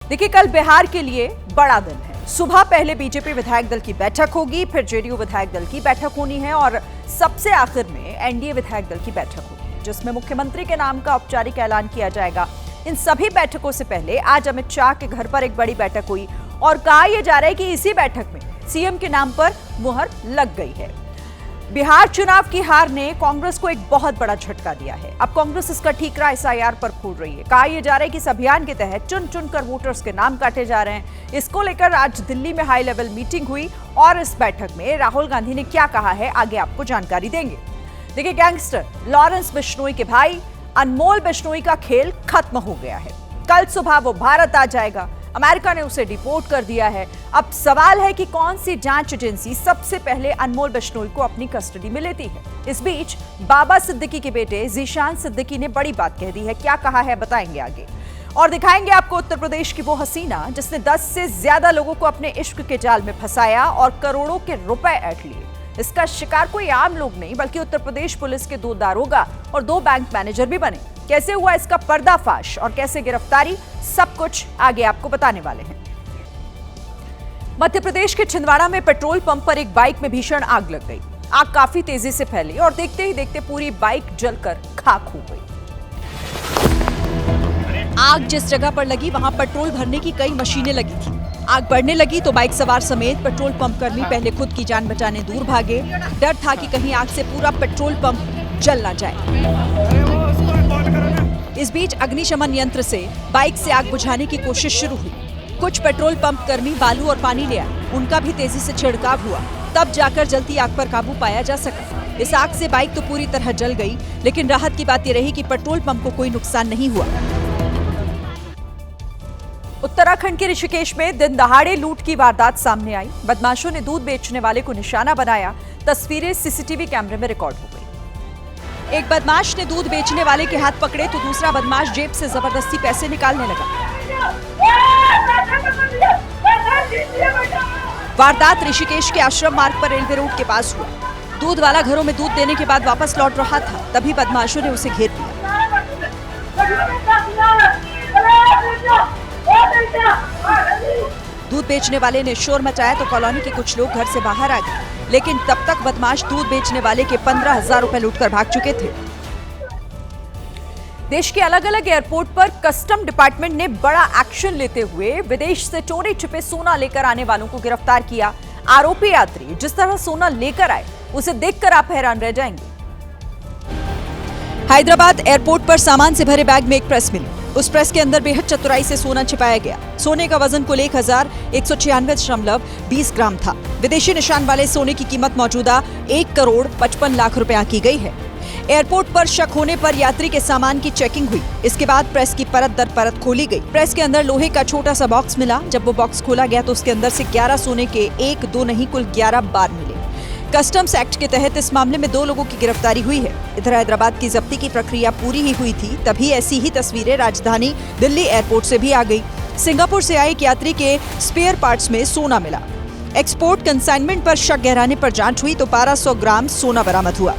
देखिए, कल बिहार के लिए बड़ा दिन है। सुबह पहले बीजेपी विधायक दल की बैठक होगी, फिर जेडीयू विधायक दल की बैठक होनी है और सबसे आखिर में एनडीए विधायक दल की बैठक होगी, जिसमें मुख्यमंत्री के नाम का औपचारिक ऐलान किया जाएगा। इन सभी बैठकों से पहले आज अमित शाह के घर पर एक बड़ी बैठक हुई और कहा यह जा रहा है कि इसी बैठक में सीएम के नाम पर मुहर लग गई है। बिहार चुनाव की हार ने कांग्रेस को एक बहुत बड़ा झटका दिया है। अब कांग्रेस इसका ठीकरा एसआईआर पर खोल रही है। कहा यह जा रहा है कि इस अभियान के तहत चुन चुनकर वोटर्स के नाम काटे जा रहे हैं। इसको लेकर आज दिल्ली में हाई लेवल मीटिंग हुई और इस बैठक में राहुल गांधी ने क्या कहा है, आगे आपको जानकारी देंगे। देखिए, गैंगस्टर लॉरेंस बिश्नोई के भाई अनमोल बिश्नोई का खेल खत्म हो गया है। कल सुबह वो भारत आ जाएगा। अमेरिका ने उसे डिपोर्ट कर दिया है। अब सवाल है कि कौन सी जांच एजेंसी सबसे पहले अनमोल बिश्नोई को अपनी कस्टडी में लेती है। इस बीच बाबा सिद्दीकी के बेटे जीशान सिद्दीकी ने बड़ी बात कह दी है। क्या कहा है बताएंगे आगे, और दिखाएंगे आपको उत्तर प्रदेश की वो हसीना जिसने 10 से ज्यादा लोगों को अपने इश्क के जाल में फंसाया और करोड़ों के रुपए ऐंठ लिए। इसका शिकार कोई आम लोग नहीं बल्कि उत्तर प्रदेश पुलिस के 2 दारोगा और 2 बैंक मैनेजर भी बने। कैसे हुआ इसका पर्दाफाश और कैसे गिरफ्तारी, सब कुछ आगे आपको बताने वाले हैं। मध्य प्रदेश के छिंदवाड़ा में पेट्रोल पंप पर एक बाइक में भीषण आग लग गई। आग काफी तेजी से फैली और देखते ही देखते पूरी बाइक जलकर खाक हो गई। आग जिस जगह पर लगी वहां पेट्रोल भरने की कई मशीनें लगी थी। आग बढ़ने लगी तो बाइक सवार समेत पेट्रोल पंप कर्मी पहले खुद की जान बचाने दूर भागे। डर था कि कहीं आग से पूरा पेट्रोल पंप जल ना जाए। इस बीच अग्निशमन यंत्र से बाइक से आग बुझाने की कोशिश शुरू हुई। कुछ पेट्रोल पंप कर्मी बालू और पानी ले आए, उनका भी तेजी से छिड़काव हुआ, तब जाकर जलती आग पर काबू पाया जा सका। इस आग से बाइक तो पूरी तरह जल गई, लेकिन राहत की बात यह रही कि पेट्रोल पंप को कोई नुकसान नहीं हुआ। उत्तराखंड के ऋषिकेश में दिन दहाड़े लूट की वारदात सामने आई। बदमाशों ने दूध बेचने वाले को निशाना बनाया। तस्वीरें सीसीटीवी कैमरे में रिकॉर्ड हो गई। एक बदमाश ने दूध बेचने वाले के हाथ पकड़े तो दूसरा बदमाश जेब से जबरदस्ती पैसे निकालने लगा। वारदात ऋषिकेश के आश्रम मार्ग पर रेलवे रोड के पास हुआ। दूध वाला घरों में दूध देने के बाद वापस लौट रहा था, तभी बदमाशों ने उसे घेर लिया। दूध बेचने वाले ने शोर मचाया तो कॉलोनी के कुछ लोग घर से बाहर आ गए, लेकिन तब तक बदमाश दूध बेचने वाले के 15,000 रुपए लूटकर भाग चुके थे। देश के अलग अलग एयरपोर्ट पर कस्टम डिपार्टमेंट ने बड़ा एक्शन लेते हुए विदेश से चोरी छिपे सोना लेकर आने वालों को गिरफ्तार किया। आरोपी यात्री जिस तरह सोना लेकर आए उसे देखकर आप हैरान रह जाएंगे। हैदराबाद एयरपोर्ट पर सामान से भरे बैग में एक प्रेस मिली। उस प्रेस के अंदर बेहद चतुराई से सोना छिपाया गया। सोने का वजन कुल 1,196.20 ग्राम था। विदेशी निशान वाले सोने की कीमत मौजूदा 1,55 लाख रुपए आंकी गई है। एयरपोर्ट पर शक होने पर यात्री के सामान की चेकिंग हुई। इसके बाद प्रेस की परत दर परत खोली गई। प्रेस के अंदर लोहे का छोटा सा बॉक्स मिला। जब वो बॉक्स खोला गया तो उसके अंदर से 11 सोने के 1-2 नहीं कुल 11 बार मिले। कस्टम्स एक्ट के तहत इस मामले में 2 लोगों की गिरफ्तारी हुई है। इधर हैदराबाद की जब्ती की प्रक्रिया पूरी ही हुई थी, तभी ऐसी ही तस्वीरें राजधानी दिल्ली एयरपोर्ट से भी आ गई। सिंगापुर से आए एक यात्री के स्पेयर पार्ट्स में सोना मिला। एक्सपोर्ट कंसाइनमेंट पर शक गहराने पर जांच हुई तो 1200 ग्राम सोना बरामद हुआ।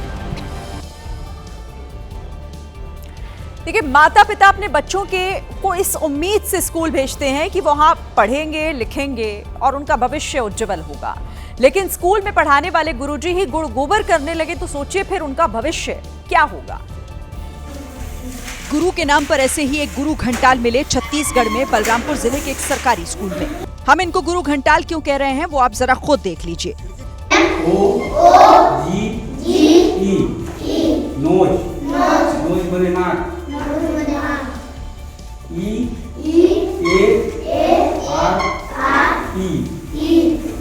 देखिए, माता पिता अपने बच्चों को इस उम्मीद से स्कूल भेजते हैं कि वहां पढ़ेंगे, लिखेंगे और उनका भविष्य उज्जवल होगा, लेकिन स्कूल में पढ़ाने वाले गुरुजी ही गुड़ गोबर करने लगे तो सोचिए फिर उनका भविष्य क्या होगा। गुरु के नाम पर ऐसे ही एक गुरु घंटाल मिले छत्तीसगढ़ में बलरामपुर जिले के एक सरकारी स्कूल में। हम इनको गुरु घंटाल क्यों कह रहे हैं वो आप जरा खुद देख लीजिए।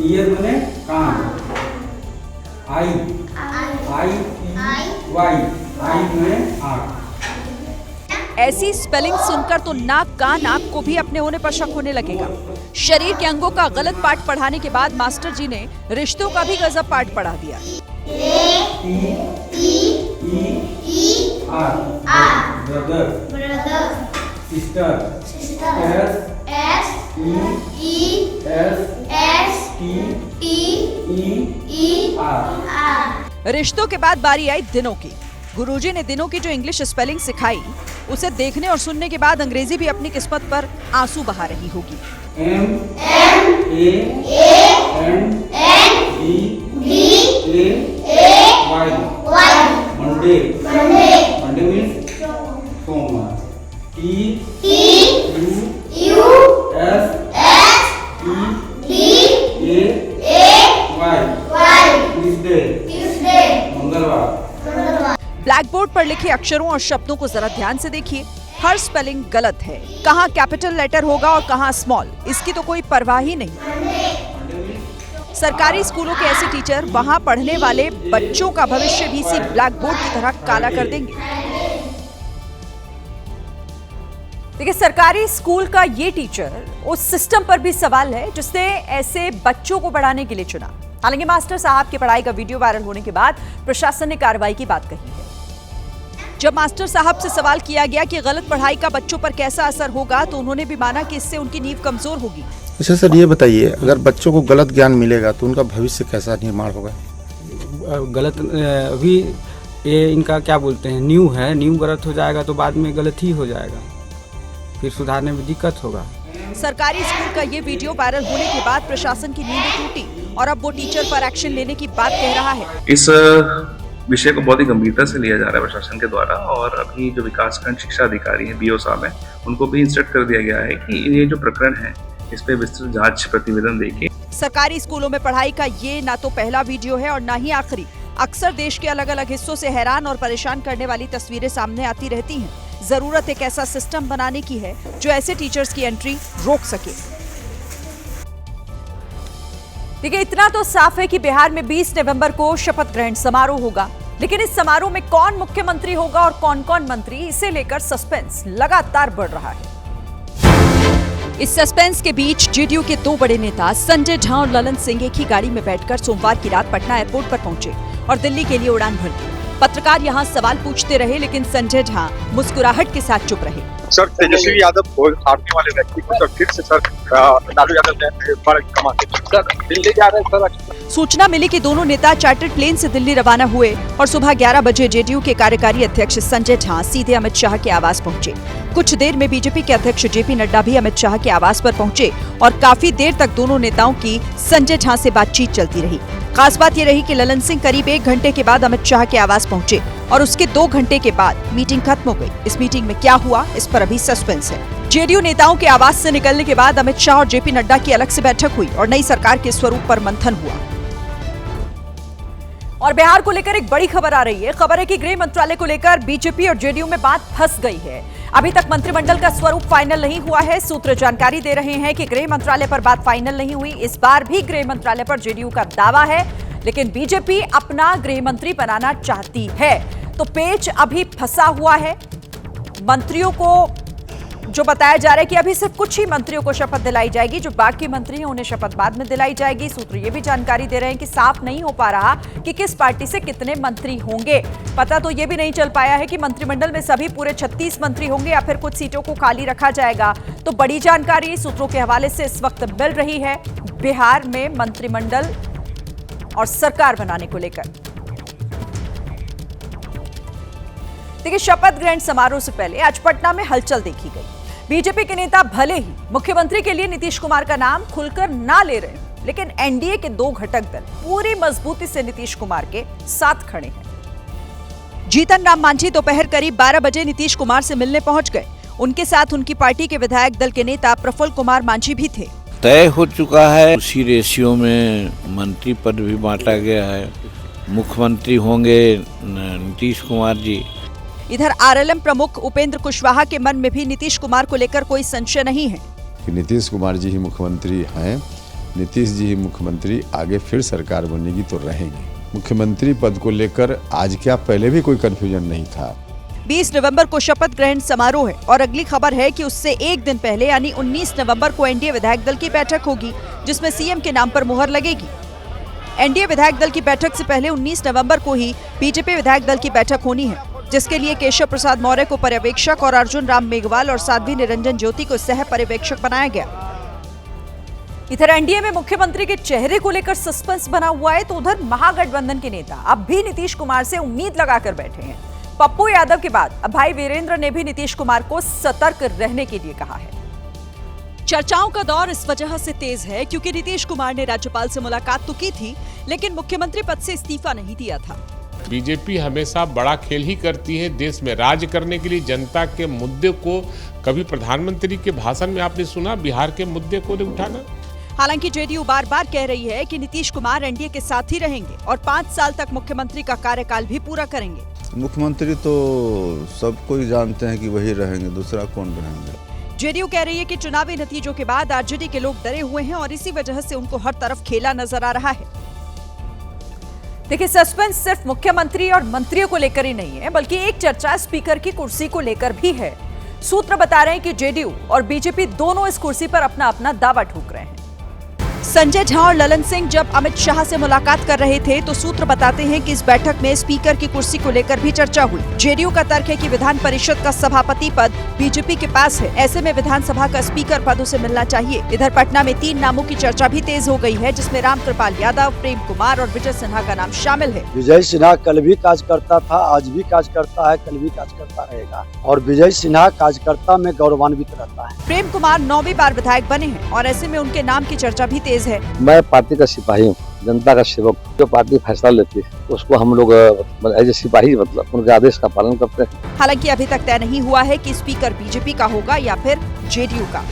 ईयर मने कान, आई मने आँख। ऐसी स्पेलिंग सुनकर तो नाक कान आपको भी अपने होने पर शक होने लगेगा। शरीर के अंगों का गलत पाठ पढ़ाने के बाद मास्टर जी ने रिश्तों का भी गजब पाठ पढ़ा दिया। ब्रदर, सिस्टर, रिश्तों के बाद बारी आई दिनों की। गुरुजी ने दिनों की जो इंग्लिश स्पेलिंग सिखाई, उसे देखने और सुनने के बाद अंग्रेजी भी अपनी किस्मत पर आंसू बहा रही होगी। मंडे मीन्स सोमवार। ट्यूसडे मंगलवार। ब्लैक बोर्ड पर लिखे अक्षरों और शब्दों को जरा ध्यान से देखिए। हर स्पेलिंग गलत है। कहाँ कैपिटल लेटर होगा और कहाँ स्मॉल, इसकी तो कोई परवाह ही नहीं। सरकारी स्कूलों के ऐसे टीचर वहां पढ़ने वाले बच्चों का भविष्य भी इसी ब्लैक बोर्ड की तरह काला कर देंगे। देखिए, सरकारी स्कूल का ये टीचर उस सिस्टम पर भी सवाल है जिसने ऐसे बच्चों को पढ़ाने के लिए चुना। हालांकि मास्टर साहब की पढ़ाई का वीडियो वायरल होने के बाद प्रशासन ने कार्रवाई की बात कही है। जब मास्टर साहब से सवाल किया गया कि गलत पढ़ाई का बच्चों पर कैसा असर होगा, तो उन्होंने भी माना कि इससे उनकी नींव कमजोर होगी। अच्छा सर, ये बताइए, अगर बच्चों को गलत ज्ञान मिलेगा तो उनका भविष्य कैसा निर्माण होगा? गलत अभी ये इनका क्या बोलते हैं, न्यू है, न्यू गलत हो जाएगा तो बाद में गलत ही हो जाएगा, फिर सुधारने में दिक्कत होगा। सरकारी स्कूल का ये वीडियो वायरल होने के बाद प्रशासन की नींद टूटी और अब वो टीचर पर एक्शन लेने की बात कह रहा है। इस विषय को बहुत ही गंभीरता से लिया जा रहा है प्रशासन के द्वारा, और अभी जो विकासखंड शिक्षा अधिकारी हैं, बीओ साहब हैं, उनको भी इंस्ट्रक्ट कर दिया गया है कि ये जो प्रकरण है इस पे विस्तृत जांच प्रतिवेदन देके। सरकारी स्कूलों में पढ़ाई का ये ना तो पहला वीडियो है और ना ही आखिरी। अक्सर देश के अलग अलग हिस्सों से हैरान और परेशान करने वाली तस्वीरें सामने आती रहती हैं। जरूरत एक ऐसा सिस्टम बनाने की है जो ऐसे टीचर्स की एंट्री रोक सके। देखिए, इतना तो साफ है कि बिहार में 20 नवंबर को शपथ ग्रहण समारोह होगा, लेकिन इस समारोह में कौन मुख्यमंत्री होगा और कौन कौन मंत्री, इसे लेकर सस्पेंस लगातार बढ़ रहा है। इस सस्पेंस के बीच जेडीयू के दो बड़े नेता संजय झा और ललन सिंह एक ही गाड़ी में बैठकर सोमवार की रात पटना एयरपोर्ट पर पहुंचे और दिल्ली के लिए उड़ान भर दी। पत्रकार यहां सवाल पूछते रहे, लेकिन संजय झा मुस्कुराहट के साथ चुप रहे। सर, तेजस्वी यादव को हारने वाले व्यक्ति को सर फिर से सर लालू यादव ने बड़ा कमाते सर दिल्ली जा रहे हैं सर। सूचना मिली कि दोनों नेता चार्टर्ड प्लेन से दिल्ली रवाना हुए और सुबह 11 बजे जेडीयू के कार्यकारी अध्यक्ष संजय झा सीधे अमित शाह के आवास पहुंचे। कुछ देर में बीजेपी के अध्यक्ष जेपी नड्डा भी अमित शाह के आवास पर पहुंचे और काफी देर तक दोनों नेताओं की संजय झा से बातचीत चलती रही। खास बात यह रही कि ललन सिंह करीब 1 घंटे के बाद अमित शाह के आवास पहुंचे और उसके 2 घंटे के बाद मीटिंग खत्म हो गई। इस मीटिंग में क्या हुआ, इस पर अभी सस्पेंस है। जेडीयू नेताओं के आवास से निकलने के बाद अमित शाह और जेपी नड्डा की अलग से बैठक हुई और नई सरकार के स्वरूप पर मंथन हुआ। और बिहार को लेकर एक बड़ी खबर आ रही है। खबर है कि गृह मंत्रालय को लेकर बीजेपी और जेडीयू में बात फंस गई है। अभी तक मंत्रिमंडल का स्वरूप फाइनल नहीं हुआ है। सूत्र जानकारी दे रहे हैं कि गृह मंत्रालय पर बात फाइनल नहीं हुई। इस बार भी गृह मंत्रालय पर जेडीयू का दावा है, लेकिन बीजेपी अपना गृह मंत्री बनाना चाहती है। तो पेच अभी फंसा हुआ है। मंत्रियों को जो बताया जा रहा है कि अभी सिर्फ कुछ ही मंत्रियों को शपथ दिलाई जाएगी, जो बाकी मंत्री हैं उन्हें शपथ बाद में दिलाई जाएगी। सूत्र ये भी जानकारी दे रहे हैं कि साफ नहीं हो पा रहा कि किस पार्टी से कितने मंत्री होंगे। पता तो ये भी नहीं चल पाया है कि मंत्रिमंडल में सभी पूरे 36 मंत्री होंगे या फिर कुछ सीटों को खाली रखा जाएगा। तो बड़ी जानकारी सूत्रों के हवाले से इस वक्त मिल रही है बिहार में मंत्रिमंडल और सरकार बनाने को लेकर। देखिए, शपथ ग्रहण समारोह से पहले आज पटना में हलचल देखी गई। बीजेपी के नेता भले ही मुख्यमंत्री के लिए नीतीश कुमार का नाम खुलकर ना ले रहे हैं, लेकिन एनडीए के 2 घटक दल पूरी मजबूती से नीतीश कुमार के साथ खड़े हैं। जीतन राम मांझी दोपहर करीब 12 बजे नीतीश कुमार से मिलने पहुंच गए। उनके साथ उनकी पार्टी के विधायक दल के नेता प्रफुल्ल कुमार मांझी भी थे। तय हो चुका है, उसी रेशियो में मंत्री पद भी बांटा गया है। मुख्यमंत्री होंगे नीतीश कुमार जी। इधर आरएलएम प्रमुख उपेंद्र कुशवाहा के मन में भी नीतीश कुमार को लेकर कोई संशय नहीं है कि नीतीश कुमार जी ही मुख्यमंत्री हैं। नीतीश जी ही मुख्यमंत्री, आगे फिर सरकार बनेगी तो रहेंगे। मुख्यमंत्री पद को लेकर आज क्या पहले भी कोई कंफ्यूजन नहीं था। 20 नवंबर को शपथ ग्रहण समारोह है और अगली खबर है कि उससे एक दिन पहले यानी 19 नवंबर को एनडीए विधायक दल की बैठक होगी, जिसमें सीएम के नाम पर मुहर लगेगी। एनडीए विधायक दल की बैठक से पहले 19 नवंबर को ही बीजेपी विधायक दल की बैठक होनी है, जिसके लिए केशव प्रसाद मौर्य को पर्यवेक्षक और अर्जुन राम मेघवाल और साध्वी निरंजन ज्योति को सह पर्यवेक्षक बनाया गया। इधर एनडीए में मुख्यमंत्री के चेहरे को लेकर सस्पेंस बना हुआ है, तो उधर महागठबंधन के नेता अब भी नीतीश कुमार से उम्मीद लगाकर बैठे हैं। पप्पू यादव के बाद अब भाई वीरेंद्र ने भी नीतीश कुमार को सतर्क रहने के लिए कहा है। चर्चाओं का दौर इस वजह से तेज है क्योंकि नीतीश कुमार ने राज्यपाल से मुलाकात तो की थी, लेकिन मुख्यमंत्री पद से इस्तीफा नहीं दिया था। बीजेपी हमेशा बड़ा खेल ही करती है देश में राज करने के लिए। जनता के मुद्दे को कभी प्रधानमंत्री के भाषण में आपने सुना बिहार के मुद्दे को उठाना? हालांकि जेडीयू बार बार कह रही है कि नीतीश कुमार एनडीए के साथ ही रहेंगे और 5 साल तक मुख्यमंत्री का कार्यकाल भी पूरा करेंगे। मुख्यमंत्री तो सब कोई जानते हैं कि वही रहेंगे, दूसरा कौन रहेंगे। जेडीयू कह रही है कि चुनावी नतीजों के बाद आरजेडी के लोग डरे हुए हैं और इसी वजह से उनको हर तरफ खेला नजर आ रहा है। देखिए, सस्पेंस सिर्फ मुख्यमंत्री और मंत्रियों को लेकर ही नहीं है, बल्कि एक चर्चा स्पीकर की कुर्सी को लेकर भी है। सूत्र बता रहे हैं कि जेडीयू और बीजेपी दोनों इस कुर्सी पर अपना अपना दावा ठोक रहे हैं। संजय झा और ललन सिंह जब अमित शाह से मुलाकात कर रहे थे तो सूत्र बताते हैं कि इस बैठक में स्पीकर की कुर्सी को लेकर भी चर्चा हुई। जेडीयू का तर्क है कि विधान परिषद का सभापति पद बीजेपी के पास है, ऐसे में विधानसभा का स्पीकर पद उसे मिलना चाहिए। इधर पटना में 3 नामों की चर्चा भी तेज हो गई है, जिसमें रामकृपाल यादव, प्रेम कुमार और विजय सिन्हा का नाम शामिल है। विजय सिन्हा कल भी कार्यकर्ता था, आज भी कार्यकर्ता है, कल भी कार्यकर्ता रहेगा और विजय सिन्हा कार्यकर्ता में गौरवान्वित रहता है। प्रेम कुमार 9वीं बार विधायक बने हैं और ऐसे में उनके नाम की चर्चा भी तेज है। मैं पार्टी का सिपाही हूँ, जनता का सेवक। जो पार्टी फैसला लेती है उसको हम लोग एज ए सिपाही मतलब उनके आदेश का पालन करते हैं। हालांकि अभी तक तय नहीं हुआ है कि स्पीकर बीजेपी का होगा या फिर जेडीयू का।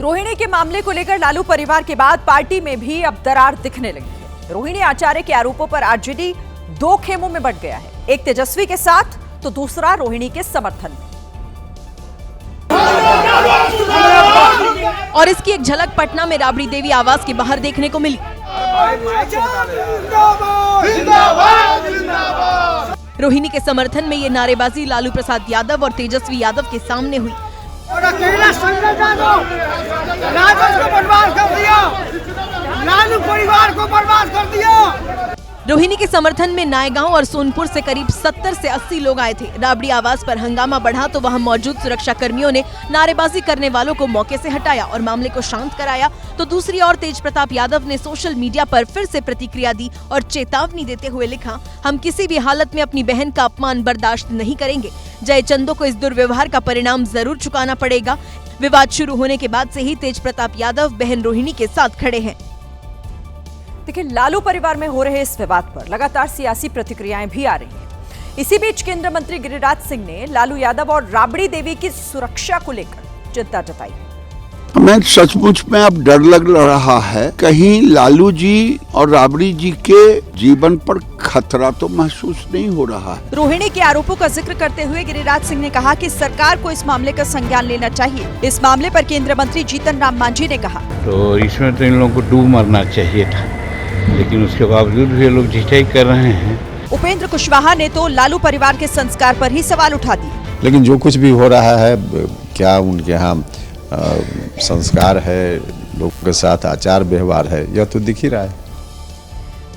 रोहिणी के मामले को लेकर लालू परिवार के बाद पार्टी में भी अब दरार दिखने लगी है। रोहिणी आचार्य के आरोपों पर आरजेडी 2 खेमों में बंट गया है, एक तेजस्वी के साथ तो दूसरा रोहिणी के समर्थन में। और इसकी एक झलक पटना में राबड़ी देवी आवास के बाहर देखने को मिली। रोहिणी के समर्थन में ये नारेबाजी लालू प्रसाद यादव और तेजस्वी यादव के सामने हुई। लालू परिवार को बर्बाद कर दिया। रोहिणी के समर्थन में नायगांव और सोनपुर से करीब 70 से 80 लोग आए थे। राबड़ी आवास पर हंगामा बढ़ा तो वहां मौजूद सुरक्षा कर्मियों ने नारेबाजी करने वालों को मौके से हटाया और मामले को शांत कराया। तो दूसरी ओर तेज प्रताप यादव ने सोशल मीडिया पर फिर से प्रतिक्रिया दी और चेतावनी देते हुए लिखा, हम किसी भी हालत में अपनी बहन का अपमान बर्दाश्त नहीं करेंगे। जयचंदो को इस दुर्व्यवहार का परिणाम जरूर चुकाना पड़ेगा। विवाद शुरू होने के बाद से ही तेज प्रताप यादव बहन रोहिणी के साथ खड़े हैं। देखिए, लालू परिवार में हो रहे इस विवाद पर लगातार सियासी प्रतिक्रियाएं भी आ रही हैं। इसी बीच केंद्रीय मंत्री गिरिराज सिंह ने लालू यादव और राबड़ी देवी की सुरक्षा को लेकर चिंता जताई है। हमें सचमुच में अब डर लग रहा है, कहीं लालू जी और राबड़ी जी के जीवन पर खतरा तो महसूस नहीं हो रहा है। रोहिणी के आरोपों का जिक्र करते हुए गिरिराज सिंह ने कहा कि सरकार को इस मामले का संज्ञान लेना चाहिए। इस मामले पर केंद्रीय मंत्री जीतन राम मांझी ने कहा, तो इसमें तो इन लोगों को डूब मरना चाहिए था, लेकिन उसके बावजूद भी ये लोग झिझक कर रहे हैं। उपेंद्र कुशवाहा ने तो लालू परिवार के संस्कार पर ही सवाल उठा दिए। लेकिन जो कुछ भी हो रहा है, क्या उनके यहाँ संस्कार है, लोगों के साथ आचार व्यवहार है, यह तो दिख ही रहा है।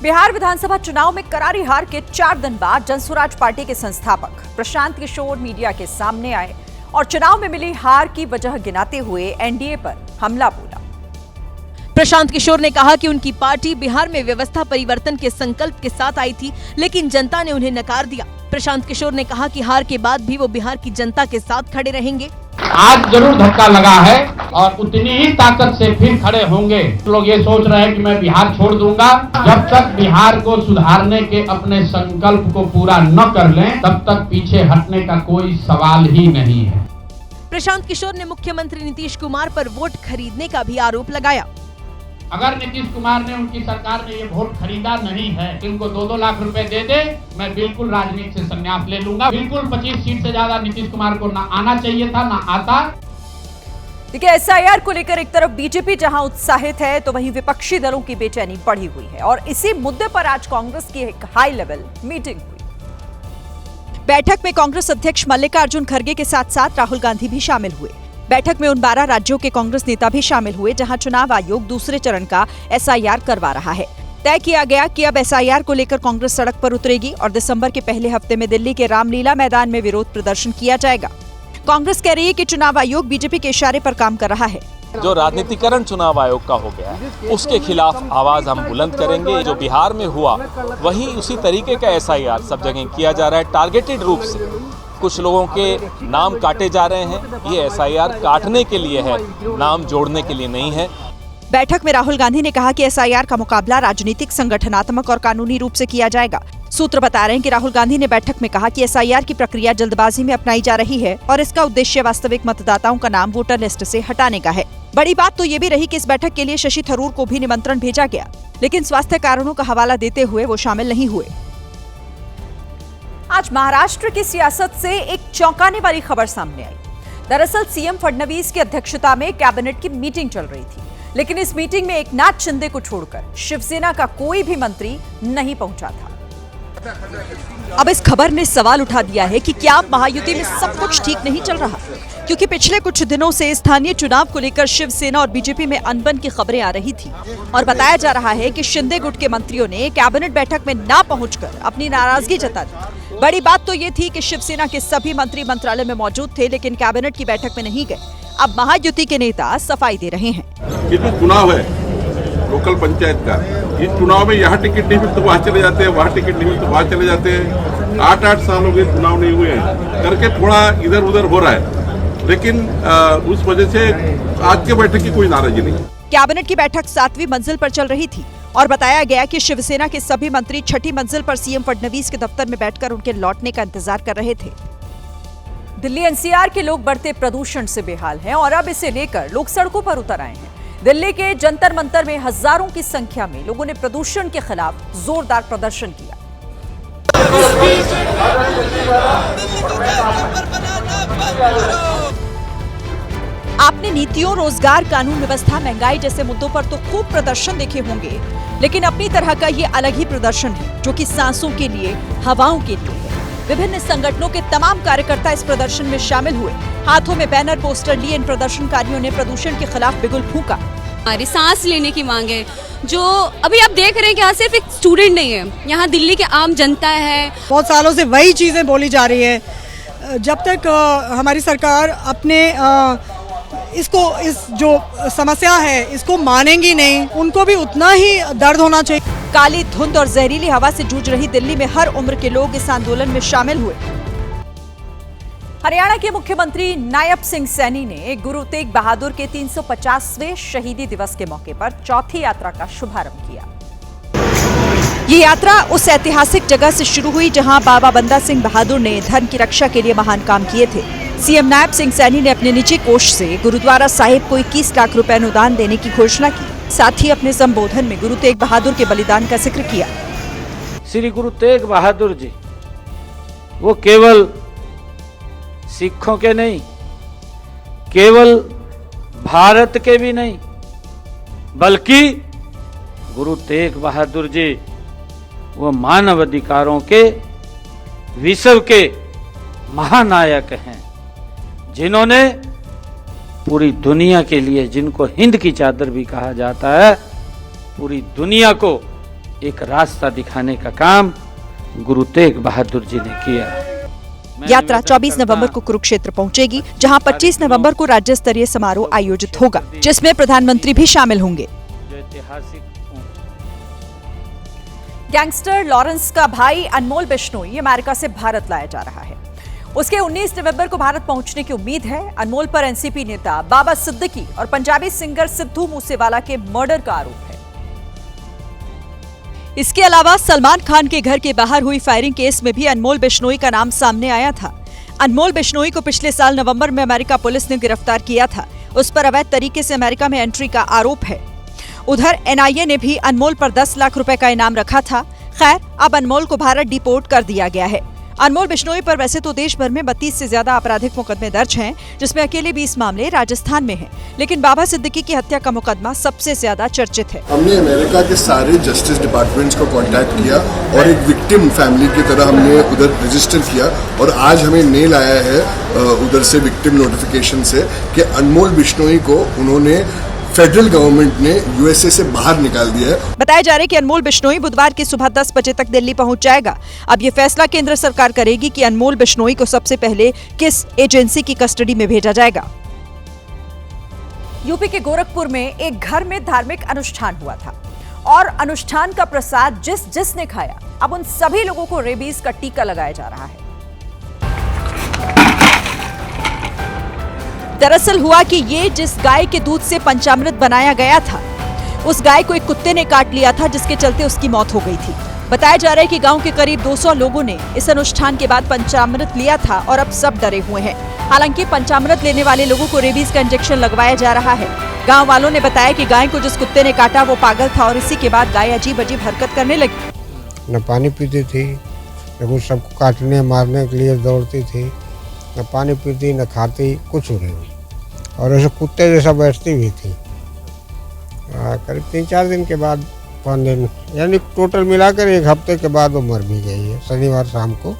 बिहार विधानसभा चुनाव में करारी हार के 4 दिन बाद जनसुराज पार्टी के संस्थापक प्रशांत किशोर मीडिया के सामने आए और चुनाव में मिली हार की वजह गिनाते हुए एनडीए पर हमला बोला। प्रशांत किशोर ने कहा कि उनकी पार्टी बिहार में व्यवस्था परिवर्तन के संकल्प के साथ आई थी, लेकिन जनता ने उन्हें नकार दिया। प्रशांत किशोर ने कहा कि हार के बाद भी वो बिहार की जनता के साथ खड़े रहेंगे। आज जरूर धक्का लगा है और उतनी ही ताकत से फिर खड़े होंगे। लोग ये सोच रहे हैं कि मैं बिहार छोड़ दूंगा। जब तक बिहार को सुधारने के अपने संकल्प को पूरा न कर लें, तब तक पीछे हटने का कोई सवाल ही नहीं है। प्रशांत किशोर ने मुख्यमंत्री नीतीश कुमार पर वोट खरीदने का भी आरोप लगाया। अगर नीतीश कुमार ने, उनकी सरकार ने ये वोट खरीदा नहीं है, इनको 2-2 लाख रुपए दे दे, मैं बिल्कुल राजनीति से संन्यास ले लूंगा। बिल्कुल 25 सीट से ज्यादा नीतीश कुमार को ना आना चाहिए था, ना आता। देखिए, एसआईआर को लेकर एक तरफ बीजेपी जहां उत्साहित है, तो वहीं विपक्षी दलों की बेचैनी बढ़ी हुई है और इसी मुद्दे पर आज कांग्रेस की एक हाई लेवल मीटिंग हुई। बैठक में कांग्रेस अध्यक्ष मल्लिकार्जुन खड़गे के साथ साथ राहुल गांधी भी शामिल हुए। बैठक में उन 12 राज्यों के कांग्रेस नेता भी शामिल हुए जहां चुनाव आयोग दूसरे चरण का एसआईआर करवा रहा है। तय किया गया कि अब एसआईआर को लेकर कांग्रेस सड़क पर उतरेगी और दिसंबर के पहले हफ्ते में दिल्ली के रामलीला मैदान में विरोध प्रदर्शन किया जाएगा। कांग्रेस कह रही है कि चुनाव आयोग बीजेपी के इशारे पर काम कर रहा है। जो राजनीतिकरण चुनाव आयोग का हो गया है उसके खिलाफ आवाज हम बुलंद करेंगे। जो बिहार में हुआ वही उसी तरीके का SIR सब जगह किया जा रहा है, टारगेटेड रूप से कुछ लोगों के नाम काटे जा रहे हैं। ये SIR काटने के लिए है, नाम जोड़ने के लिए नहीं है। बैठक में राहुल गांधी ने कहा कि SIR का मुकाबला राजनीतिक, संगठनात्मक और कानूनी रूप से किया जाएगा। सूत्र बता रहे हैं कि राहुल गांधी ने बैठक में कहा कि SIR की प्रक्रिया जल्दबाजी में अपनाई जा रही है और इसका उद्देश्य वास्तविक मतदाताओं का नाम वोटर लिस्ट से हटाने का है। बड़ी बात तो ये भी रही कि इस बैठक के लिए शशि थरूर को भी निमंत्रण भेजा गया, लेकिन स्वास्थ्य कारणों का हवाला देते हुए वो शामिल नहीं हुए। आज महाराष्ट्र की सियासत से एक चौंकाने वाली खबर सामने आई। दरअसल सीएम फडणवीस की अध्यक्षता में कैबिनेट की मीटिंग चल रही थी, लेकिन इस मीटिंग में एकनाथ शिंदे को छोड़कर शिवसेना का कोई भी मंत्री नहीं पहुंचा था। अब इस खबर ने सवाल उठा दिया है कि क्या महायुति में सब कुछ ठीक नहीं चल रहा, क्योंकि पिछले कुछ दिनों से स्थानीय चुनाव को लेकर शिवसेना और बीजेपी में अनबन की खबरें आ रही थी और बताया जा रहा है कि शिंदे गुट के मंत्रियों ने कैबिनेट बैठक में ना पहुंचकर अपनी नाराजगी जता दी। बड़ी बात तो ये थी कि शिवसेना के सभी मंत्री मंत्रालय में मौजूद थे, लेकिन कैबिनेट की बैठक में नहीं गए। अब महायुति के नेता सफाई दे रहे हैं। ये जो चुनाव है लोकल पंचायत का, इस चुनाव में यहाँ टिकट नहीं मिलते वहाँ चले जाते हैं, वहाँ टिकट नहीं मिलते वहाँ चले जाते हैं। 8-8 साल हो गए चुनाव नहीं हुए हैं, करके थोड़ा इधर उधर हो रहा है, लेकिन उस वजह से आज के बैठक की कोई नाराजगी नहीं। कैबिनेट की बैठक 7वीं मंजिल पर चल रही थी और बताया गया कि शिवसेना के सभी मंत्री 6ठी मंजिल पर सीएम फडणवीस के दफ्तर में बैठकर उनके लौटने का इंतजार कर रहे थे। दिल्ली NCR के लोग बढ़ते प्रदूषण से बेहाल हैं और अब इसे लेकर लोग सड़कों पर उतर आए हैं। दिल्ली के जंतर मंतर में हजारों की संख्या में लोगों ने प्रदूषण के खिलाफ जोरदार प्रदर्शन किया। आपने नीतियों, रोजगार, कानून व्यवस्था, महंगाई जैसे मुद्दों पर तो खूब प्रदर्शन देखे होंगे, लेकिन अपनी तरह का ये अलग ही प्रदर्शन है जो कि सांसों के लिए, हवाओं के लिए है। विभिन्न संगठनों के तमाम कार्यकर्ता इस प्रदर्शन में शामिल हुए। हाथों में बैनर, पोस्टर लिए इन प्रदर्शनकारियों ने प्रदूषण के खिलाफ बिगुल फूंका। हमारी सांस लेने की मांग है, जो अभी आप देख रहे हैं कि यहाँ सिर्फ एक स्टूडेंट नहीं है, यहाँ दिल्ली के आम जनता है। बहुत सालों से वही चीजें बोली जा रही है। जब तक हमारी सरकार अपने इस जो समस्या है इसको मानेंगी नहीं, उनको भी उतना ही दर्द होना चाहिए। काली धुंध और जहरीली हवा से जूझ रही दिल्ली में हर उम्र के लोग इस आंदोलन में शामिल हुए। हरियाणा के मुख्यमंत्री नायब सिंह सैनी ने गुरु तेग बहादुर के 350वें शहीदी दिवस के मौके पर चौथी यात्रा का शुभारंभ किया। ये यात्रा उस ऐतिहासिक जगह से शुरू हुई जहां बाबा बंदा सिंह बहादुर ने धर्म की रक्षा के लिए महान काम किए थे। सीएम नायब सिंह सैनी ने अपने निजी कोष से गुरुद्वारा साहिब को 21 लाख रुपए अनुदान देने की घोषणा की। साथ ही अपने संबोधन में गुरु तेग बहादुर के बलिदान का जिक्र किया। श्री गुरु तेग बहादुर जी वो केवल सिखों के नहीं, केवल भारत के भी नहीं, बल्कि गुरु तेग बहादुर जी वो मानव अधिकारों के विश्व के महानायक हैं, जिन्होंने पूरी दुनिया के लिए, जिनको हिंद की चादर भी कहा जाता है, पूरी दुनिया को एक रास्ता दिखाने का काम गुरु तेग बहादुर जी ने किया। यात्रा 24 नवंबर को कुरुक्षेत्र पहुंचेगी, जहां 25 नवंबर को राज्य स्तरीय समारोह आयोजित होगा, जिसमें प्रधानमंत्री भी शामिल होंगे। गैंगस्टर लॉरेंस का भाई अनमोल बिश्नोई अमेरिका से भारत लाया जा रहा है। उसके 19 नवंबर को भारत पहुंचने की उम्मीद है। अनमोल पर एनसीपी नेता बाबा सिद्दीकी और पंजाबी सिंगर सिद्धू मूसेवाला के मर्डर का आरोप है। इसके अलावा सलमान खान के घर के बाहर हुई फायरिंग केस में भी अनमोल बिश्नोई का नाम सामने आया था। अनमोल बिश्नोई को पिछले साल नवंबर में अमेरिका पुलिस ने गिरफ्तार किया था। उस पर अवैध तरीके से अमेरिका में एंट्री का आरोप है। उधर एनआईए ने भी अनमोल पर 10 लाख रुपए का इनाम रखा था। खैर, अब अनमोल को भारत डिपोर्ट कर दिया गया है। अनमोल बिश्नोई पर वैसे तो देश भर में 32 से ज्यादा आपराधिक मुकदमे दर्ज हैं, जिसमें अकेले 20 मामले राजस्थान में हैं। लेकिन बाबा सिद्दीकी की हत्या का मुकदमा सबसे ज्यादा चर्चित है। हमने अमेरिका के सारे जस्टिस डिपार्टमेंट्स को कांटेक्ट किया और एक विक्टिम फैमिली की तरह हमने उधर रजिस्टर किया और आज हमें मेल आया है उधर से विक्टिम नोटिफिकेशन से कि अनमोल बिश्नोई को उन्होंने फेडरल गवर्नमेंट ने यूएसए से बाहर निकाल दिया है। बताया जा रहा है कि अनमोल बिश्नोई बुधवार की सुबह 10 बजे तक दिल्ली पहुंच जाएगा। अब ये फैसला केंद्र सरकार करेगी कि अनमोल बिश्नोई को सबसे पहले किस एजेंसी की कस्टडी में भेजा जाएगा। यूपी के गोरखपुर में एक घर में धार्मिक अनुष्ठान हुआ था और अनुष्ठान का प्रसाद जिसने खाया, अब उन सभी लोगों को रेबीज का टीका लगाया जा रहा है। दरअसल हुआ कि ये जिस गाय के दूध से पंचामृत बनाया गया था, उस गाय को एक कुत्ते ने काट लिया था, जिसके चलते उसकी मौत हो गई थी। बताया जा रहा है कि गांव के करीब 200 लोगों ने इस अनुष्ठान के बाद पंचामृत लिया था और अब सब डरे हुए हैं। हालांकि पंचामृत लेने वाले लोगों को रेबीज का इंजेक्शन लगवाया जा रहा है। गांव वालों ने बताया कि गाय को जिस कुत्ते ने काटा वो पागल था और इसी के बाद गाय अजीब अजीब हरकत करने लगी। न पानी पीती थी, न कुछ सबको काटने मारने के लिए दौड़ती थी, न पानी पीती न खाती, कुछ नहीं। और ऐसे कुत्ते जैसा बैठती भी थी। करीब 3-4 दिन के बाद 5 दिन, यानी टोटल मिलाकर 1 हफ्ते के बाद वो मर भी गई है, शनिवार शाम को।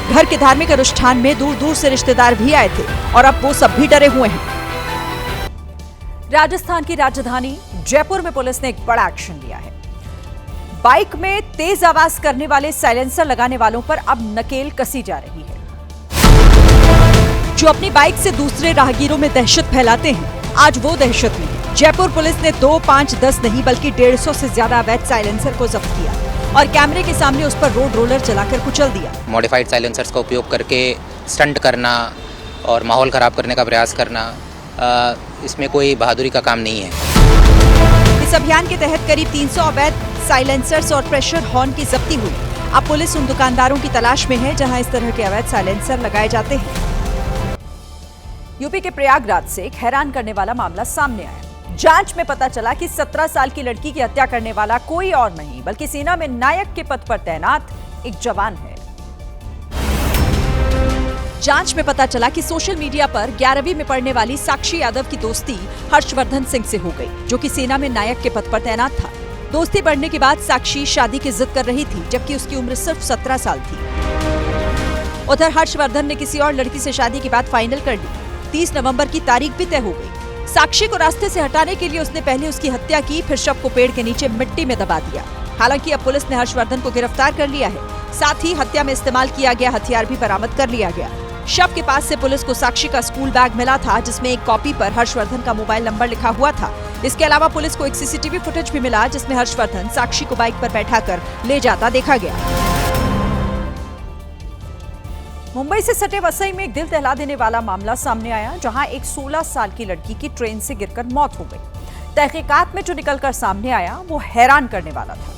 घर के धार्मिक अनुष्ठान में दूर दूर से रिश्तेदार भी आए थे और अब वो सब भी डरे हुए हैं। राजस्थान की राजधानी जयपुर में पुलिस ने एक बड़ा एक्शन लिया है। बाइक में तेज आवाज करने वाले साइलेंसर लगाने वालों पर अब नकेल कसी जा रही है। जो अपनी बाइक से दूसरे राहगीरों में दहशत फैलाते हैं, आज वो दहशत नहीं। जयपुर पुलिस ने 2, 5, 10 नहीं बल्कि 150 से ज्यादा अवैध साइलेंसर को जब्त किया और कैमरे के सामने उस पर रोड रोलर चलाकर कुचल दिया। मॉडिफाइड साइलेंसर्स का उपयोग करके स्टंट करना और माहौल खराब करने का प्रयास करना, इसमें कोई बहादुरी का काम नहीं है। इस अभियान के तहत करीब 300 अवैध साइलेंसर्स और प्रेशर हॉर्न की जब्ती हुई। अब पुलिस उन दुकानदारों की तलाश में है जहां इस तरह के अवैध साइलेंसर लगाए जाते हैं। यूपी के प्रयागराज से एक हैरान करने वाला मामला सामने आया। जांच में पता चला कि 17 साल की लड़की की हत्या करने वाला कोई और नहीं बल्कि सेना में नायक के पद पर तैनात एक जवान है। जांच में पता चला कि सोशल मीडिया पर 11वीं में पढ़ने वाली साक्षी यादव की दोस्ती हर्षवर्धन सिंह से हो गई, जो कि सेना में नायक के पद पर तैनात था। दोस्ती बढ़ने के बाद साक्षी शादी की जिद कर रही थी, जबकि उसकी उम्र सिर्फ 17 साल थी। उधर हर्षवर्धन ने किसी और लड़की से शादी की बात फाइनल कर ली। 30 नवंबर की तारीख भी तय हो गई। साक्षी को रास्ते से हटाने के लिए उसने पहले उसकी हत्या की, फिर शव को पेड़ के नीचे मिट्टी में दबा दिया। हालांकि अब पुलिस ने हर्षवर्धन को गिरफ्तार कर लिया है। साथ ही हत्या में इस्तेमाल किया गया हथियार भी बरामद कर लिया गया। शव के पास से पुलिस को साक्षी का स्कूल बैग मिला था, जिसमें एक कॉपी पर हर्षवर्धन का मोबाइल नंबर लिखा हुआ था। इसके अलावा पुलिस को एक सीसीटीवी फुटेज भी मिला, जिसमें हर्षवर्धन साक्षी को बाइक पर बैठाकर ले जाता देखा गया। मुंबई से सटे वसई में एक दिल दहला देने वाला मामला सामने आया, जहां एक 16 साल की लड़की की ट्रेन से गिरकर मौत हो गई। तहकीकात में जो निकलकर सामने आया वो हैरान करने वाला था।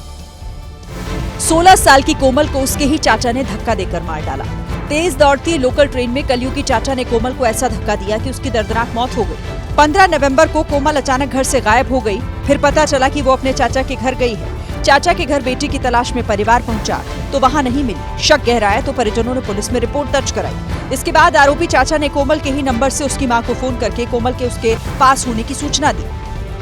16 साल की कोमल को उसके ही चाचा ने धक्का देकर मार डाला। तेज दौड़ती लोकल ट्रेन में कलयुगी चाचा ने कोमल को ऐसा धक्का दिया कि उसकी दर्दनाक मौत हो गई। 15 नवंबर को कोमल अचानक घर से गायब हो गई। फिर पता चला कि वो अपने चाचा के घर गई है। चाचा के घर बेटी की तलाश में परिवार पहुंचा तो वहां नहीं मिली। शक गहराया तो परिजनों ने पुलिस में रिपोर्ट दर्ज कराई। इसके बाद आरोपी चाचा ने कोमल के ही नंबर से उसकी मां को फोन करके कोमल के उसके पास होने की सूचना दी।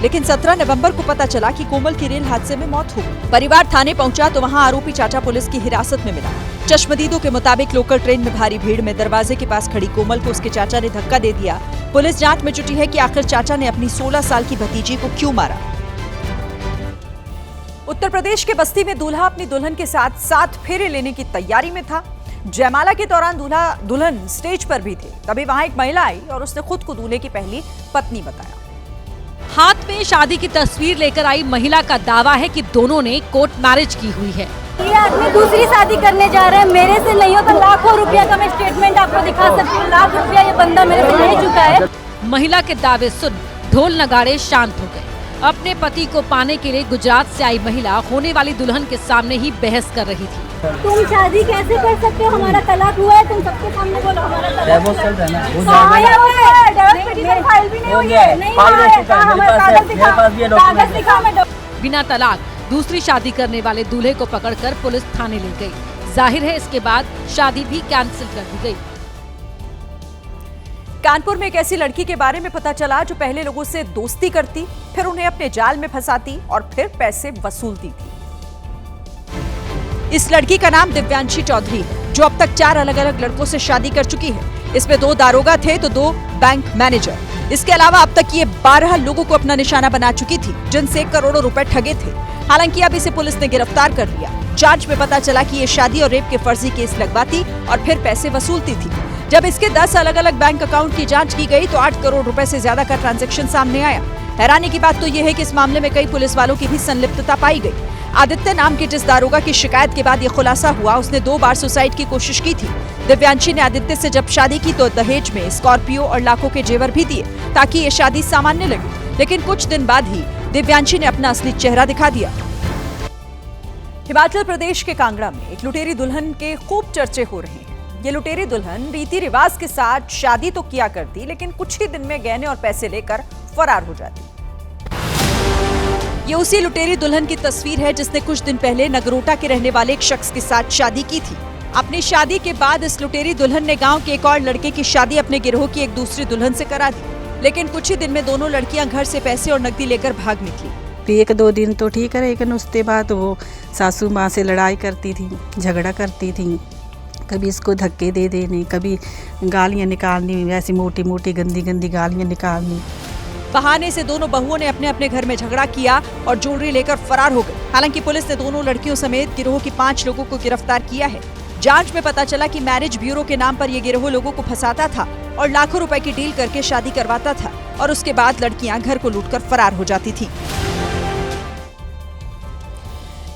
लेकिन 17 नवंबर को पता चला कि कोमल की रेल हादसे में मौत हो गई। परिवार थाने पहुंचा तो वहां आरोपी चाचा पुलिस की हिरासत में मिला। चश्मदीदों के मुताबिक लोकल ट्रेन में भारी भीड़ में दरवाजे के पास खड़ी कोमल को उसके चाचा ने धक्का दे दिया। पुलिस जांच में जुटी है कि आखिर चाचा ने अपनी 16 साल की भतीजी को क्यों मारा। उत्तर प्रदेश के बस्ती में दूल्हा अपनी दुल्हन के साथ 7 फेरे लेने की तैयारी में था। जयमाला के दौरान दूल्हा दुल्हन स्टेज पर भी थे। तभी वहां एक महिला आई और उसने खुद को दूल्हे की पहली पत्नी बताया। हाथ में शादी की तस्वीर लेकर आई महिला का दावा है कि दोनों ने कोर्ट मैरिज की हुई है। ये आदमी दूसरी शादी करने जा रहे हैं, मेरे से नहीं हो तो लाखों रुपया का मैं स्टेटमेंट आपको दिखा सकती हूँ। लाख रुपया ये बंदा मेरे से ले चुका है। महिला के दावे सुन ढोल नगाड़े शांत हो गए। अपने पति को पाने के लिए गुजरात से आई महिला होने वाली दुल्हन के सामने ही बहस कर रही थी। तुम शादी कैसे कर सकते हो? हमारा तलाक हुआ है, तुम सबके सामने बोलो हमारा तलाक हुआ है। बिना तलाक दूसरी शादी करने वाले दूल्हे को पकड़कर पुलिस थाने ले गई। जाहिर है इसके बाद शादी भी कैंसिल कर दी गई। कानपुर में एक ऐसी लड़की के बारे में पता चला जो पहले लोगों से दोस्ती करती, फिर उन्हें अपने जाल में फंसाती और फिर पैसे वसूलती थी। इस लड़की का नाम दिव्यांशी चौधरी है, जो अब तक 4 अलग अलग लड़कों से शादी कर चुकी है। इसमें 2 दारोगा थे तो 2 बैंक मैनेजर। इसके अलावा अब तक ये 12 लोगों को अपना निशाना बना चुकी थी, जिनसे करोड़ों रुपए ठगे थे। हालांकि अब इसे पुलिस ने गिरफ्तार कर लिया। जांच में पता चला कि ये शादी और रेप के फर्जी केस लगवाती और फिर पैसे वसूलती थी। जब इसके 10 अलग अलग बैंक अकाउंट की जांच की गई तो 8 करोड़ रुपए से ज्यादा का ट्रांजैक्शन सामने आया। हैरानी की बात तो यह है कि इस मामले में कई पुलिस वालों की भी संलिप्तता पाई गई। आदित्य नाम के जिस दारोगा की शिकायत के बाद ये खुलासा हुआ, उसने 2 बार सुसाइड की कोशिश की थी। दिव्यांशी ने आदित्य से जब शादी की तो दहेज में स्कॉर्पियो और लाखों के जेवर भी दिए ताकि ये शादी सामान्य लगे, लेकिन कुछ दिन बाद ही दिव्यांशी ने अपना असली चेहरा दिखा दिया। हिमाचल प्रदेश के कांगड़ा में एक लुटेरी दुल्हन के खूब चर्चे हो रहे हैं। ये लुटेरी दुल्हन रीति रिवाज के साथ शादी तो किया करती, लेकिन कुछ ही दिन में गहने और पैसे लेकर फरार हो जाती। ये उसी लुटेरी दुल्हन की तस्वीर है जिसने कुछ दिन पहले नगरोटा के रहने वाले एक शख्स के साथ शादी की थी। अपनी शादी के बाद इस लुटेरी दुल्हन ने गांव के एक और लड़के की शादी अपने गिरोह की एक दूसरी दुल्हन से करा दी, लेकिन कुछ ही दिन में दोनों लड़कियां घर से पैसे और नकदी लेकर भाग निकली। 1-2 दिन तो ठीक है, लेकिन उसके बाद वो सासू माँ से लड़ाई करती थी, झगड़ा करती थी। कभी इसको धक्के दे देने, कभी गालियाँ निकालनी, ऐसी मोटी मोटी गंदी गंदी गालियाँ निकालनी। बहाने से दोनों बहुओं ने अपने अपने घर में झगड़ा किया और ज्वेलरी लेकर फरार हो गई। हालांकि पुलिस ने दोनों लड़कियों समेत गिरोह की 5 लोगों को गिरफ्तार किया है। जांच में पता चला कि मैरिज ब्यूरो के नाम पर यह गिरोह लोगों को फंसाता था और लाखों रुपए की डील करके शादी करवाता था और उसके बाद लड़कियां घर को लूटकर फरार हो जाती थी।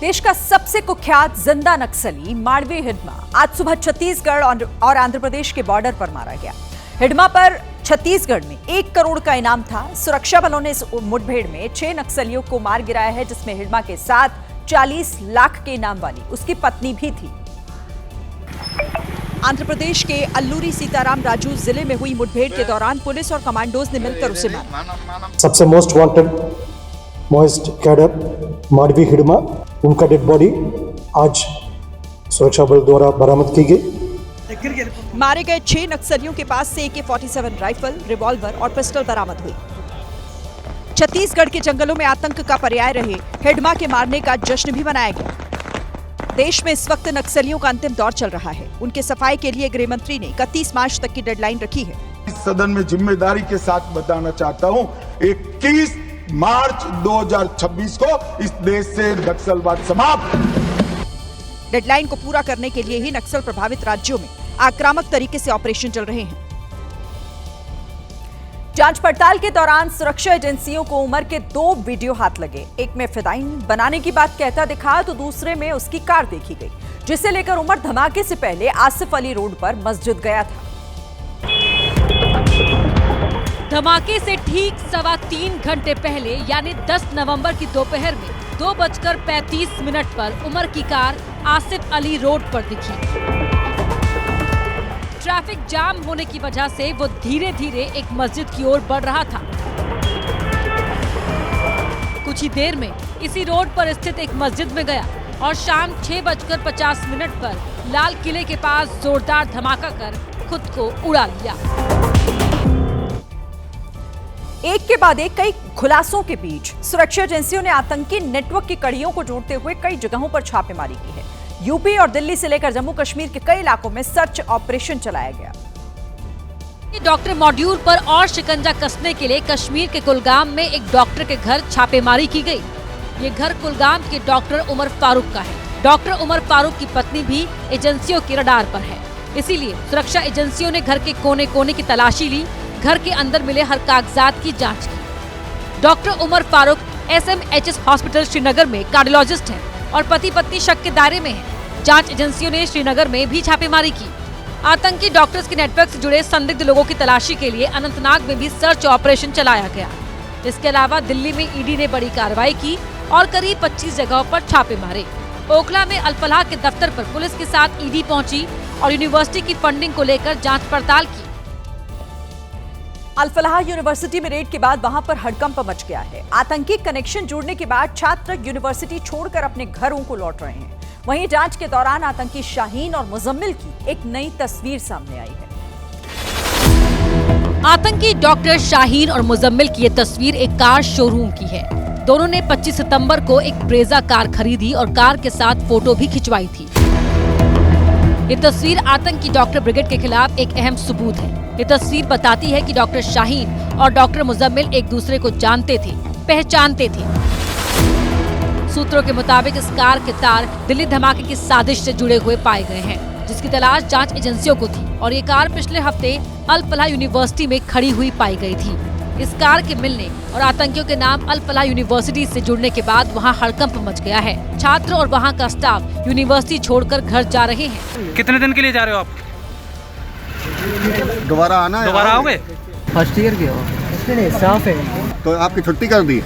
देश का सबसे कुख्यात जिंदा नक्सली माड़वी हिडमा आज सुबह छत्तीसगढ़ और आंध्र प्रदेश के बॉर्डर पर मारा गया। हिडमा पर छत्तीसगढ़ में 1 करोड़ का इनाम था। सुरक्षा बलों ने इस मुठभेड़ में 6 नक्सलियों को मार गिराया है, जिसमें हिडमा के साथ 40 लाख के इनाम वाली उसकी पत्नी भी थी। आंध्र प्रदेश के अल्लूरी सीताराम राजू जिले में हुई मुठभेड़ के दौरान पुलिस और कमांडोज ने मिलकर उसे मारा। सबसे most wanted most cadre Madvi Hidma, उनका डेड बॉडी आज सुरक्षा बल द्वारा बरामद की गई। मारे गए 6 नक्सलियों के पास से AK-47 राइफल, रिवॉल्वर और पिस्टल बरामद हुई। छत्तीसगढ़ के जंगलों में आतंक का पर्याय रहे हिडमा के मारने का जश्न भी मनाया गया। देश में इस वक्त नक्सलियों का अंतिम दौर चल रहा है। उनके सफाई के लिए गृह मंत्री ने 31 मार्च तक की डेडलाइन रखी है। इस सदन में जिम्मेदारी के साथ बताना चाहता हूं, 21 मार्च 2026 को इस देश से नक्सलवाद समाप्त। डेडलाइन को पूरा करने के लिए ही नक्सल प्रभावित राज्यों में आक्रामक तरीके से ऑपरेशन चल रहे हैं। जांच पड़ताल के दौरान सुरक्षा एजेंसियों को उमर के 2 वीडियो हाथ लगे। एक में फिदाइन बनाने की बात कहता दिखा तो दूसरे में उसकी कार देखी गई, जिसे लेकर उमर धमाके से पहले आसिफ अली रोड पर मस्जिद गया था। धमाके से ठीक 3.25 घंटे पहले यानी 10 नवंबर की दोपहर में 2:35 पर उमर की कार आसिफ अली रोड पर दिखी। ट्रैफिक जाम होने की वजह से वो धीरे धीरे एक मस्जिद की ओर बढ़ रहा था। कुछ ही देर में इसी रोड पर स्थित एक मस्जिद में गया और शाम 6:50 पर लाल किले के पास जोरदार धमाका कर खुद को उड़ा लिया। एक के बाद एक कई खुलासों के बीच सुरक्षा एजेंसियों ने आतंकी नेटवर्क की कड़ियों को जोड़ते हुए कई जगहों पर छापेमारी की है। यूपी और दिल्ली से लेकर जम्मू कश्मीर के कई इलाकों में सर्च ऑपरेशन चलाया गया। डॉक्टर मॉड्यूल पर और शिकंजा कसने के लिए कश्मीर के कुलगाम में एक डॉक्टर के घर छापेमारी की गई। ये घर कुलगाम के डॉक्टर उमर फारूक का है। डॉक्टर उमर फारूक की पत्नी भी एजेंसियों के रडार पर है, इसीलिए सुरक्षा एजेंसियों ने घर के कोने कोने की तलाशी ली, घर के अंदर मिले हर कागजात की जांच की। Doctor Omar Farooq SMHS hospital Srinagar में कार्डियोलॉजिस्ट हैं और पति पत्नी शक के दायरे में हैं। जांच एजेंसियों ने श्रीनगर में भी छापेमारी की। आतंकी डॉक्टर्स के नेटवर्क से जुड़े संदिग्ध लोगों की तलाशी के लिए अनंतनाग में भी सर्च ऑपरेशन चलाया गया। इसके अलावा दिल्ली में ईडी ने बड़ी कार्रवाई की और करीब 25 जगहों पर छापे मारे। ओखला में अल-फलाह के दफ्तर पर पुलिस के साथ ईडी पहुंची और यूनिवर्सिटी की फंडिंग को लेकर जांच पड़ताल की। अल-फलाह यूनिवर्सिटी में रेड के बाद वहां पर हड़कंप मच गया है। आतंकी कनेक्शन जुड़ने के बाद छात्र यूनिवर्सिटी छोड़कर अपने घरों को लौट रहे हैं। वहीं जांच के दौरान आतंकी शाहीन और मुजम्मिल की एक नई तस्वीर सामने आई है। आतंकी डॉक्टर शाहीन और मुजम्मिल की ये तस्वीर एक कार शोरूम की है। दोनों ने 25 सितंबर को एक ब्रेजा कार खरीदी और कार के साथ फोटो भी खिंचवाई थी। ये तस्वीर आतंकी डॉक्टर ब्रिगेड के खिलाफ एक अहम सबूत है। ये तस्वीर बताती है कि डॉक्टर शाहीन और डॉक्टर मुजम्मिल एक दूसरे को जानते थे, पहचानते थे। सूत्रों के मुताबिक इस कार के तार दिल्ली धमाके की साजिश से जुड़े हुए पाए गए हैं, जिसकी तलाश जांच एजेंसियों को थी और ये कार पिछले हफ्ते अल फलाह यूनिवर्सिटी में खड़ी हुई पाई गई थी। इस कार के मिलने और आतंकियों के नाम अल फलाह यूनिवर्सिटी से जुड़ने के बाद वहां हड़कंप मच गया है। छात्र और वहां का स्टाफ यूनिवर्सिटी छोड़कर घर जा रहे हैं। कितने दिन के लिए जा रहे हो आप? दोबारा आना है? दोबारा आओगे? फर्स्ट ईयर के हो? साफ है तो आपकी छुट्टी कर दी?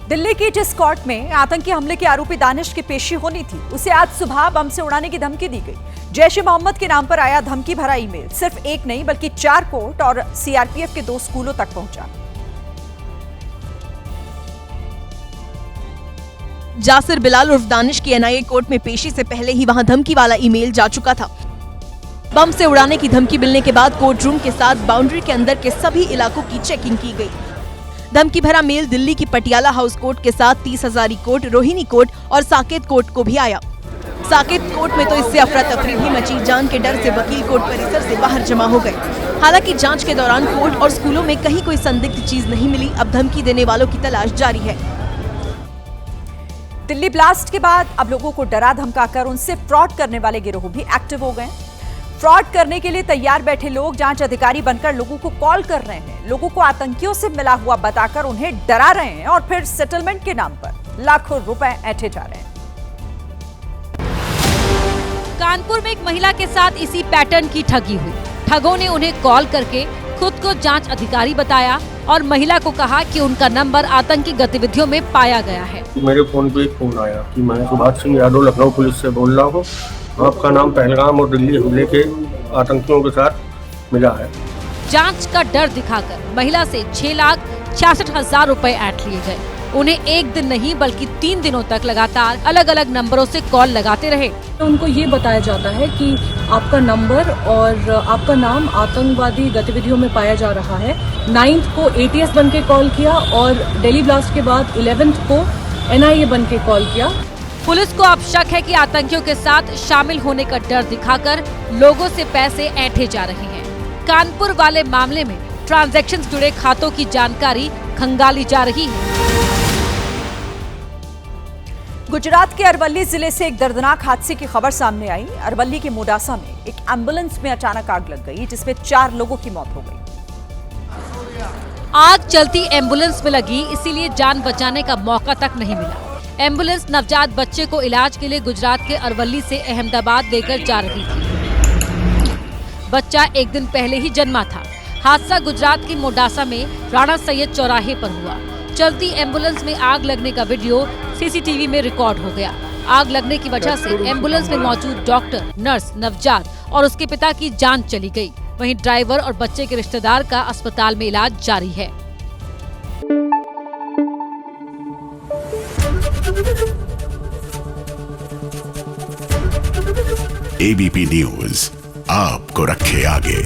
दिल्ली की जिस कोर्ट में आतंकी हमले के आरोपी दानिश की पेशी होनी थी, उसे आज सुबह बम से उड़ाने की धमकी दी गई। जैश-ए-मोहम्मद के नाम पर आया धमकी भरा ईमेल सिर्फ एक नहीं बल्कि 4 कोर्ट और सीआरपीएफ के 2 स्कूलों तक पहुंचा। जासिर बिलाल उर्फ दानिश की एनआईए कोर्ट में पेशी से पहले ही वहां धमकी वाला ईमेल जा चुका था। बम से उड़ाने की धमकी मिलने के बाद कोर्ट रूम के साथ बाउंड्री के अंदर के सभी इलाकों की चेकिंग की गई। धमकी भरा मेल दिल्ली की पटियाला हाउस कोर्ट के साथ 30 हजारी कोर्ट, रोहिणी कोर्ट और साकेत कोर्ट को भी आया। साकेत कोर्ट में तो इससे अफरा तफरी भी मची। जान के डर से वकील कोर्ट परिसर से बाहर जमा हो गए। हालांकि जांच के दौरान कोर्ट और स्कूलों में कहीं कोई संदिग्ध चीज नहीं मिली। अब धमकी देने वालों की तलाश जारी है। दिल्ली ब्लास्ट के बाद अब लोगों को डरा धमकाकर उनसे फ्रॉड करने वाले गिरोह भी एक्टिव हो गए। फ्रॉड करने के लिए तैयार बैठे लोग जांच अधिकारी बनकर लोगों को कॉल कर रहे हैं, लोगों को आतंकियों से मिला हुआ बताकर उन्हें डरा रहे हैं और फिर सेटलमेंट के नाम पर लाखों रुपए ऐंठे जा रहे हैं। कानपुर में एक महिला के साथ इसी पैटर्न की ठगी हुई। ठगों ने उन्हें कॉल करके खुद को जांच अधिकारी बताया और महिला को कहा कि उनका नंबर आतंकी गतिविधियों में पाया गया है। मेरे फोन पे एक फोन आया कि मैं सुभाष सिंह यादव लखनऊ पुलिस से बोल रहा हूँ, आपका नाम पहलगाम और दिल्ली हमले के आतंकियों के साथ मिला है। जांच का डर दिखाकर महिला से 6,66,000 रुपए ऐंठ लिए गए। उन्हें एक दिन नहीं बल्कि 3 दिनों तक लगातार अलग अलग नंबरों से कॉल लगाते रहे। उनको ये बताया जाता है कि आपका नंबर और आपका नाम आतंकवादी गतिविधियों में पाया जा रहा है। 9th को ATS बन के कॉल किया और दिल्ली ब्लास्ट के बाद 11th को NIA बन के कॉल किया। पुलिस को अब शक है कि आतंकियों के साथ शामिल होने का डर दिखाकर लोगों से पैसे ऐंठे जा रहे हैं। कानपुर वाले मामले में ट्रांजैक्शंस जुड़े खातों की जानकारी खंगाली जा रही है। गुजरात के अरवली जिले से एक दर्दनाक हादसे की खबर सामने आई। अरवली के मोडासा में एक एम्बुलेंस में अचानक आग लग गई, जिसमें 4 लोगों की मौत हो गई। आग चलती एम्बुलेंस में लगी, इसीलिए जान बचाने का मौका तक नहीं मिला। एम्बुलेंस नवजात बच्चे को इलाज के लिए गुजरात के अरवली से अहमदाबाद लेकर जा रही थी। बच्चा एक दिन पहले ही जन्मा था। हादसा गुजरात के मोडासा में राणा सैयद चौराहे पर हुआ। चलती एम्बुलेंस में आग लगने का वीडियो CCTV में रिकॉर्ड हो गया। आग लगने की वजह से एम्बुलेंस में मौजूद डॉक्टर, नर्स, नवजात और उसके पिता की जान चली गई। वहीं ड्राइवर और बच्चे के रिश्तेदार का अस्पताल में इलाज जारी है। ABP न्यूज आपको रखे आगे।